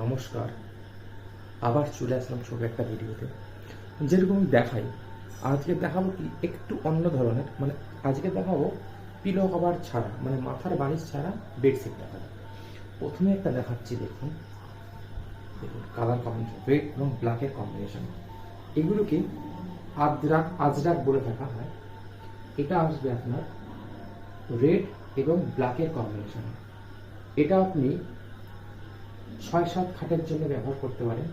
নমস্কার, আবার চলে আসলাম ছোট একটা ভিডিওতে। যেরকম আমি দেখাই, আজকে দেখাবো কি একটু অন্য ধরনের, আজকে দেখাবো পিলো কভার ছাড়া, মাথার বালিশ ছাড়া বেডশিট দেখাবো। প্রথমে একটা দেখাচ্ছি, দেখুন দেখুন কালার কম্বিনেশন, রেড এবং ব্ল্যাকের কম্বিনেশন। এগুলোকে আজরাক বলে থাকা হয়। এটা আসবে আপনার রেড এবং ব্ল্যাকের কম্বিনেশন। এটা আপনি 6-7 খাটের জন্য ব্যবহার করতে পারেন।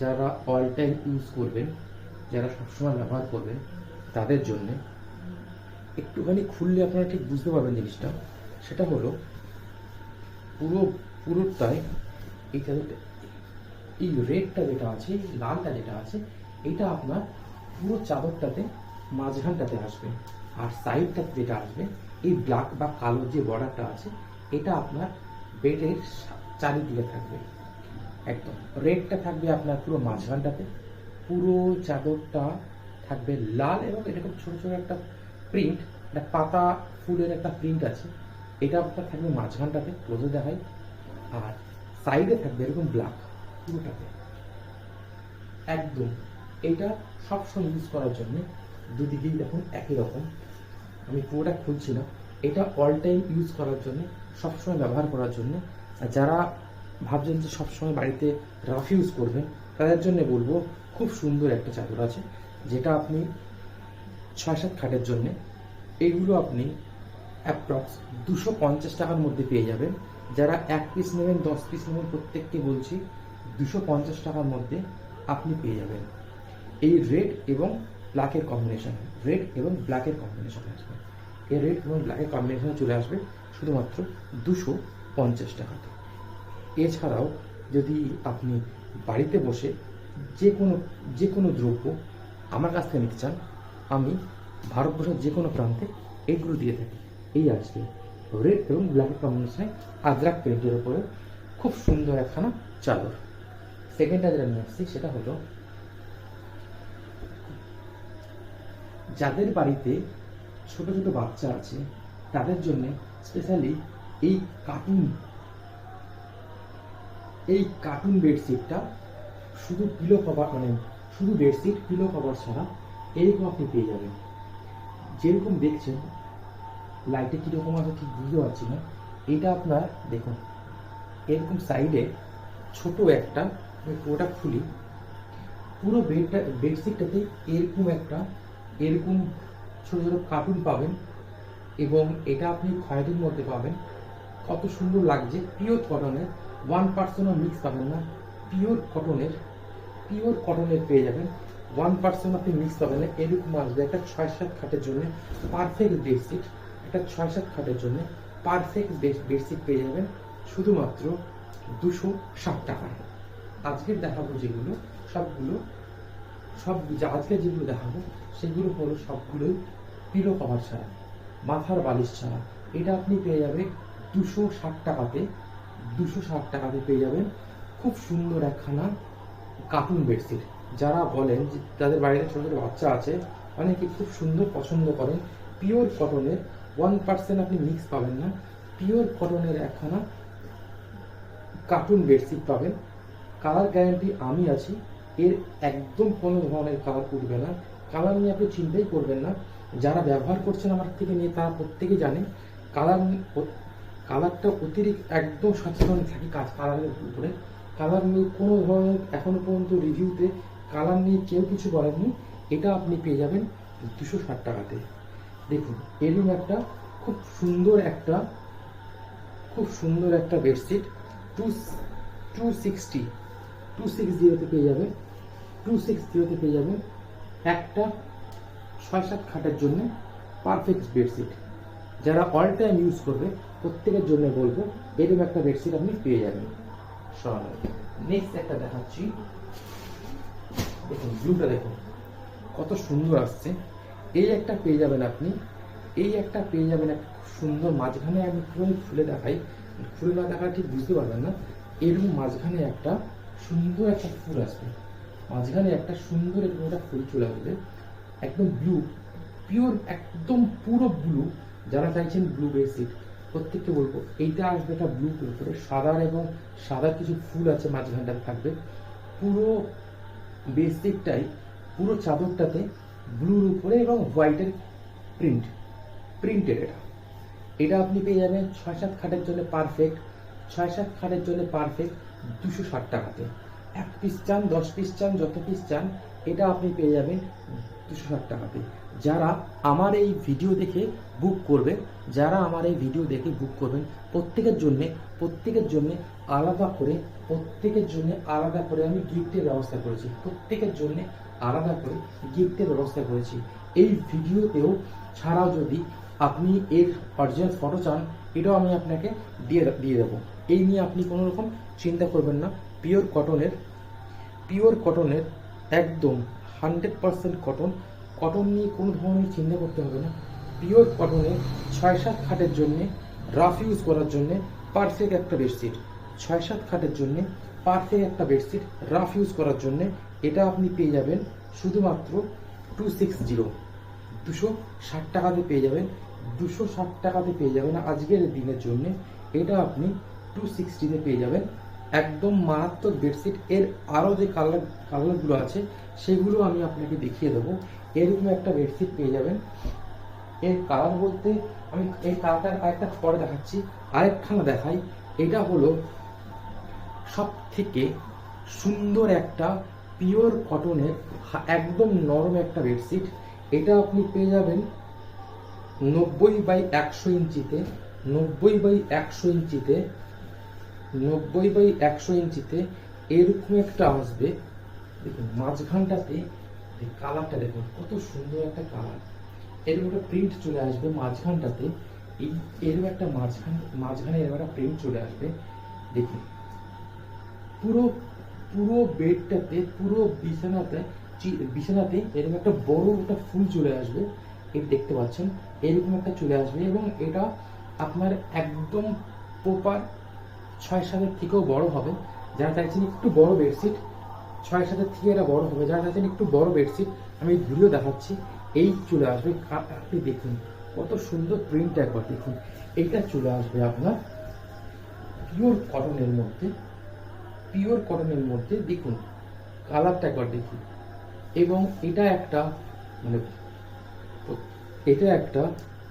যারা অল টাইম ইউজ করবেন, যারা সবসময় ব্যবহার করবেন, তাদের জন্যে। একটুখানি খুললে আপনারা ঠিক বুঝতে পারবেন জিনিসটা। সেটা হলো পুরোটাই এইটা, এই রেডটা যেটা আছে, এই লালটা যেটা আছে, এটা আপনার পুরো চাদরটাতে মাঝখানটাতে আসবে। আর সাইডটাতে যেটা আসবে, এই ব্ল্যাক বা কালো যে বর্ডারটা আছে, এটা আপনার বেডের চারিদিকে থাকবে। একদম রেডটা থাকবে আপনার পুরো মাঝখানটাতে, পুরো চাদরটা থাকবে লাল এবং এরকম ছোট ছোট একটা প্রিন্ট, একটা পাতা ফুলের একটা প্রিন্ট আছে, এটা আপনার থাকবে মাঝখানটাতে, ক্লোজে দেখাই। আর সাইডে থাকবে এরকম ব্ল্যাক পুরোটাতে একদম। এটা সবসময় ইউজ করার জন্য দুদিকেই দেখুন একই রকম। আমি পুরোটা খুলছি না। এটা অল টাইম ইউজ করার জন্য, সবসময় ব্যবহার করার জন্য। যারা ভাবছেন যে সবসময় বাড়িতে রাফ ইউজ করবেন, তাদের জন্য বলবো খুব সুন্দর একটা চাদর আছে, যেটা আপনি 6-7 খাটের জন্যে। এগুলো আপনি অ্যাপ্রক্স 250 টাকার মধ্যে পেয়ে যাবেন। যারা 1 পিস নেবেন, 10 পিস নেবেন, প্রত্যেককে বলছি 250 টাকার মধ্যে আপনি পেয়ে যাবেন। এই রেড এবং ব্ল্যাকের কম্বিনেশন, রেড এবং ব্ল্যাকের কম্বিনেশন আসবে। এই রেড এবং ব্ল্যাকের কম্বিনেশনে চলে আসবে শুধুমাত্র 250 টাকাতে। এছাড়াও যদি আপনি বাড়িতে বসে যে কোনো দ্রব্য আমার কাছ থেকে নিতে চান, আমি ভারতবর্ষের যে কোনো প্রান্তে এইগুলো দিয়ে থাকি। এই আজকে রেড এবং ব্ল্যাকের কম্বিনেশনে আজরাক প্রিন্টের উপরে খুব সুন্দর একখানা চাদর। সেকেন্ডটা যেটা নিয়ে আসছি, সেটা হলো যাদের বাড়িতে ছোট ছোট বাচ্চা আছে, তাদের জন্য স্পেশালি এই কার্টুন বেডশিটটা, শুধু পিলো কভার, শুধু বেডশিট পিলো কভার ছাড়া এরকম আপনি পেয়ে যাবেন। যেরকম দেখছেন, লাইটে কীরকম আছে ঠিক বুঝতে পারছি না। এটা আপনার দেখুন এরকম সাইডে ছোট একটা, আমি পুরোটা খুলি, পুরো বেডশিটটাতে এরকম ছোট ছোট কার্টুন পাবেন। এবং এটা আপনি খয়েরির মধ্যে পাবেন। কত সুন্দর লাগছে, পিওর কটনের, 1% মিক্স পাবেন না, পিওর কটনের পেয়ে যাবেন। 1% আপনি মিক্স পাবেন না, এরকম আসবে একটা 6-7 খাটের জন্য পারফেক্ট বেডশিট। একটা 6-7 খাটের জন্য পারফেক্ট বেডশিট পেয়ে যাবেন শুধুমাত্র 260 টাকায়। আজকের দেখাবো যেগুলো, আজকে যেগুলো দেখাবো সেগুলো হলো সবগুলোই পিলো কভার ছাড়া, মাথার বালিশ ছাড়া। এটা আপনি পেয়ে যাবেন 260 টাকাতে। 260 টাকাতে পেয়ে যাবেন খুব সুন্দর একখানা কার্টুন বেডশিট। যারা বলেন যে তাদের বাড়িতে ছোটো ছোটো বাচ্চা আছে, অনেকে খুব সুন্দর পছন্দ করেন, পিওর কটনের, 1% আপনি মিক্স পাবেন না, পিওর কটনের একখানা কার্টুন বেডশিট পাবেন। কালার গ্যারান্টি আমি আছি, এর একদম কোনো ধরনের কালার উঠবে না। কালার নিয়ে আপনি চিন্তাই করবেন না। যারা ব্যবহার করছেন আমার থেকে নিয়ে, তারা প্রত্যেকেই জানেন কালারটা অতিরিক্ত একদম সচেতন থাকি কালারের উপরে। কালার নিয়ে কোনো ধরনের এখনো পর্যন্ত রিভিউতে কালার নিয়ে কেউ কিছু বলেননি। এটা আপনি পেয়ে যাবেন 260 টাকাতে। দেখুন এরকম একটা খুব সুন্দর একটা বেডশিট 260তে পেয়ে যাবেন। 260তে পেয়ে যাবেন একটা 6-7 খাটের জন্য পারফেক্ট বেডশিট। যারা অল টাইম ইউজ করবে, প্রত্যেকের জন্য বলবো এরকম একটা বেডশিট আপনি পেয়ে যাবেন। নেক্সট একটা দেখাচ্ছি, দেখুন ব্লুটা দেখুন কত সুন্দর আসছে। এই একটা পেয়ে যাবেন আপনি, একটা খুব সুন্দর। মাঝখানে আমি খুলে দেখাই, খুলে না দেখা ঠিক বুঝতে পারবেন না। এরকম মাঝখানে একটা সুন্দর একটা ফুল আসবে, মাঝখানে একটা সুন্দর এরকম একটা ফুল চলে আসবে, একদম ব্লু, পিওর একদম পুরো ব্লু। যারা চাইছেন ব্লু বেডশিট, প্রত্যেককে বলবো এইটা আসবে একটা ব্লু উপরে, সাদার এবং সাদার কিছু ফুল আছে মাঝখানটাতে থাকবে। পুরো বেসিকটাই, পুরো চাদরটাতে ব্লুর উপরে এবং হোয়াইটের প্রিন্টেড। এটা আপনি পেয়ে যাবেন 6-7 খাটের জন্য পারফেক্ট, 6-7 খাটের জন্য পারফেক্ট 260 টাকাতে। 1 পিস চান, 10 পিস চান, যত পিস চান, এটা আপনি পেয়ে যাবেন 260 টাকাতে। যারা আমার এই ভিডিও দেখে বুক করবেন, যারা আমার এই ভিডিও দেখে বুক করবেন, প্রত্যেকের জন্য আলাদা করে আমি গিফটের ব্যবস্থা করেছি। প্রত্যেকের জন্য আলাদা করে গিফটের ব্যবস্থা করেছি। এই ভিডিওতেও ছাড়াও যদি আপনি এর অরিজিনাল ফটো চান, এটাও আমি আপনাকে দিয়ে দেবো। এই নিয়ে আপনি কোনো রকম চিন্তা করবেন না। পিওর কটনের একদম 100% কটন নিয়ে কোনো ধরনের চিন্তা করতে হবে না। পিওর কটনের 6-7 খাটের জন্য রাফ ইউজ করার জন্য পারফেক্ট একটা বেডশিট। 6-7 খাটের জন্য পারফেক্ট একটা বেডশিট রাফ ইউজ করার জন্য এটা আপনি পেয়ে যাবেন শুধুমাত্র 260 টাকাতে পেয়ে যাবেন। 260 টাকাতে পেয়ে যাবেন আজকের দিনের জন্য। এটা আপনি 260-তে পেয়ে যাবেন। একদম মারাত্মক বেডশিট। এর আরও যে কালারগুলো আছে সেগুলো আমি আপনাকে দেখিয়ে দেবো। এরকম একটা বেডশিট পেয়ে যাবেন। এর কালার বলতে আমি এই কালারটার আরেকটা পরে দেখাচ্ছি, আরেকখানা দেখাই। এটা হলো সব থেকে সুন্দর একটা পিওর কটনের একদম নরম একটা বেডশিট। এটা আপনি পেয়ে যাবেন 90x100 ইঞ্চিতে। 90x100 এরকম একটা আসবে। দেখুন মাঝখানটাতে কালারটা দেখুন কত সুন্দর একটা কালার। এরকম একটা প্রিন্ট চলে আসবে মাঝখানটাতে। এরকম একটা মাঝখানে এরকম একটা প্রিন্ট চলে আসবে। দেখুন পুরো বেডটাতে, পুরো বিছানাতে এরকম একটা বড় একটা ফুল চলে আসবে। এই দেখতে পাচ্ছেন এরকম একটা চলে আসবে এবং এটা আপনার একদম প্রপার 6-7-এর থেকেও বড় হবে। যারা চাইছেন একটু বড় বেডশিট, 6-7-এর থেকে এটা বড় হবে। যারা চাইছেন একটু বড় বেডশিট, আমি ভিডিও দেখাচ্ছি, এই চলে আসবে। আপনি দেখুন কত সুন্দর প্রিন্ট, একবার দেখুন। এইটা চলে আসবে আপনার পিওর কটনের মধ্যে। দেখুন কালারটা একবার দেখুন। এবং এটা একটা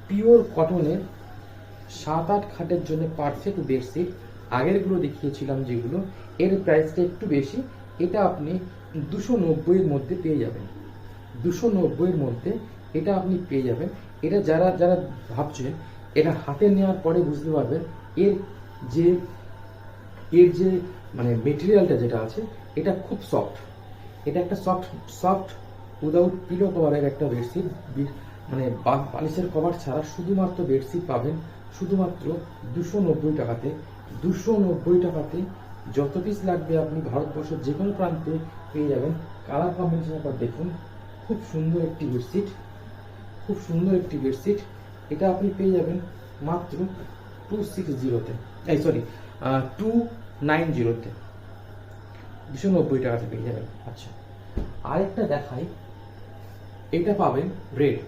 পিওর কটনের 7-8 খাটের জন্য পারফেক্ট বেডশিট। আগেরগুলো দেখিয়েছিলাম যেগুলো, এর প্রাইসটা একটু বেশি। এটা আপনি 290-এর মধ্যে পেয়ে যাবেন। 290-এর মধ্যে এটা আপনি পেয়ে যাবেন। এটা যারা ভাবছেন, এটা হাতে নেওয়ার পরে বুঝতে পারবেন এর যে মানে মেটেরিয়ালটা যেটা আছে এটা খুব সফট। এটা একটা সফট উইদাউট পিলো কভারের একটা বেডশিট। মানে বালিশের কভার ছাড়া শুধুমাত্র বেডশিট পাবেন শুধুমাত্র 290 টাকাতে। 290 টাকাতে যত পিস লাগবে আপনি ভারতবর্ষের যে কোনো প্রান্তে পেয়ে যাবেন। কালার কম্বিনেশন একবার দেখুন, খুব সুন্দর একটি বেডশিট। এটা আপনি পেয়ে যাবেন মাত্র 290-তে। 290 টাকাতে পেয়ে যাবেন। আচ্ছা, আরেকটা দেখাই। এটা পাবেন রেড।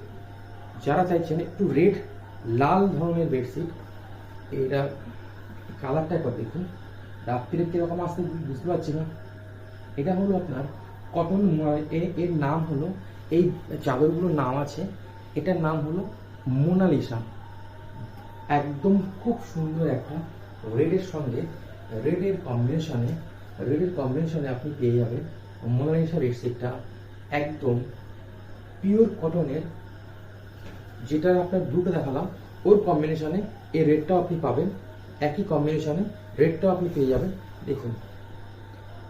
যারা চাইছেন একটু রেড লাল ধরনের বেডশিট, এটা কালারটা একবার দেখুন। রাত্রিরে কিরকম আসতে বুঝতে পারছি না। এটা হলো আপনার কটন। এর নাম হলো, এই চাদরগুলোর নাম আছে, এটার নাম হলো মোনালিসা। একদম খুব সুন্দর একটা রেডের সঙ্গে রেডের কম্বিনেশনে আপনি পেয়ে যাবেন মোনালিসা বেডশিটটা। একদম পিওর কটনের, যেটা আপনার ব্লুটা দেখালাম ওর কম্বিনেশনে এই রেডটাও আপনি পাবেন। একই কম্বিনেশনে রেডটাও আপনি পেয়ে যাবেন। দেখুন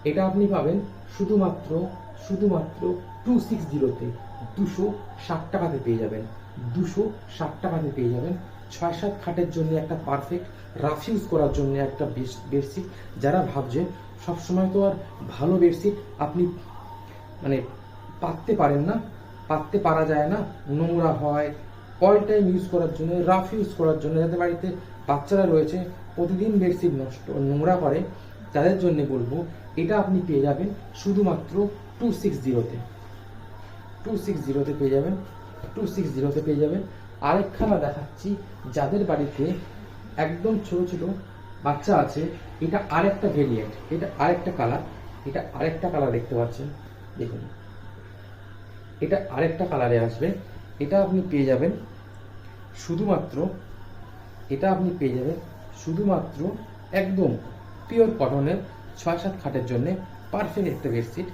এটা আপনি পাবেন শুধুমাত্র 260-তে। 260 টাকাতে পেয়ে যাবেন। 260 টাকাতে পেয়ে যাবেন। 6-7 খাটের জন্য একটা পারফেক্ট রাফ ইউজ করার জন্য একটা বেডশিট। যারা ভাবছেন সবসময় তো আর ভালো বেডশিট আপনি মানে পাততে পারা যায় না, নোংরা হয়। অল টাইম ইউজ করার জন্য, রাফ ইউজ করার জন্য, যাদের বাড়িতে বাচ্চারা রয়েছে প্রতিদিন বেডশিট নোংরা করে, তাদের জন্য বলবো এটা আপনি পেয়ে যাবেন শুধুমাত্র 260-তে। 260-তে পেয়ে যাবেন। 260-তে পেয়ে যাবেন। আরেকখানা দেখাচ্ছি, যাদের বাড়িতে একদম ছোট ছোট বাচ্চা আছে। এটা আরেকটা ভেরিয়েন্ট, এটা আরেকটা কালার, এটা আরেকটা কালার দেখতে পাচ্ছেন, দেখুন এটা আরেকটা কালারে আসবে। এটা আপনি পেয়ে যাবেন শুধুমাত্র, এটা আপনি পেয়ে যাবেন শুধুমাত্র একদম পিওর কটনের 6-7 খাটের জন্য পারফেক্ট একটা বেডশিট।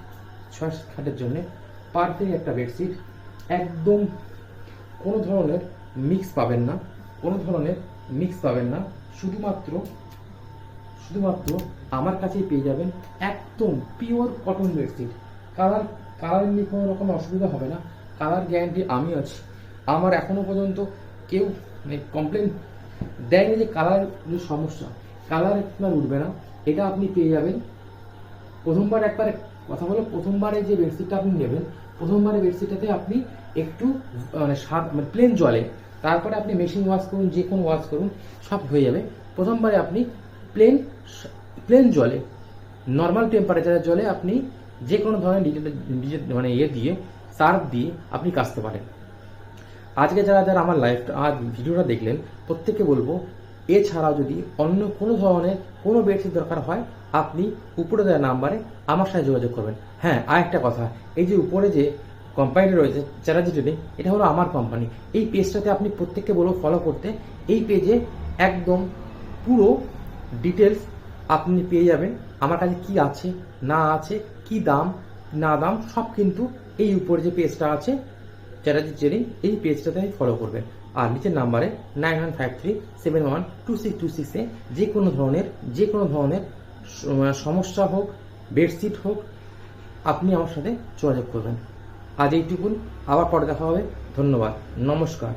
6-7 খাটের জন্য পারফেক্ট একটা বেডশিট, একদম কোনো ধরনের মিক্স পাবেন না, কোনো ধরনের মিক্স পাবেন না। শুধুমাত্র শুধুমাত্র আমার কাছেই পেয়ে যাবেন একদম পিওর কটন বেডশিট। কালার নিয়ে কোনো রকম অসুবিধা হবে না, কালার গ্যারান্টি আমি আছি। আমার এখনো পর্যন্ত কেউ কমপ্লেন দেয়নি যে কালার সমস্যা, কালার আপনার উঠবে না। এটা আপনি পেয়ে যাবেন প্রথমবার, একবার কথা বলে প্রথমবারে যে বেডশিটটা আপনি নেবেন, প্রথমবারে বেডশিটটাতে আপনি একটু মানে প্লেন জলে, তারপরে আপনি মেশিন ওয়াশ করুন, যে কোনো ওয়াশ করুন, সব হয়ে যাবে। প্রথমবারে আপনি প্লেন জলে, নর্মাল টেম্পারেচারের জলে আপনি যে কোনো ধরনের মানে দিয়ে সার্ফ দিয়ে আপনি কাচতে পারেন। আজকে যারা যারা আমার আজ ভিডিওটা দেখলেন, প্রত্যেককে বলবো এছাড়াও যদি অন্য কোনো ধরনের কোনো বেডশিট দরকার হয়, আপনি উপরে দেওয়া নাম্বারে আমার সাথে যোগাযোগ করবেন। হ্যাঁ, আরেকটা কথা, এই যে উপরে যে কোম্পানিটা রয়েছে চ্যাটার্জি ট্রেডিং, এটা হলো আমার কোম্পানি। এই পেজটাতে আপনি প্রত্যেককে বলবো ফলো করতে। এই পেজে একদম পুরো ডিটেলস আপনি পেয়ে যাবেন, আমার কাছে কি আছে না আছে, কি দাম না দাম, সব কিন্তু এই উপরে যে পেজটা আছে চ্যাটার্জি ট্রেডিং, এই পেজটাতে ফলো করবেন। আর নিচের নাম্বারে 9153712626 যে কোনো ধরনের সমস্যা হোক, বেডশিট হোক, আপনি আমার সাথে যোগাযোগ করবেন। আজ এইটুকুন, আবার পরে দেখা হবে। ধন্যবাদ, নমস্কার।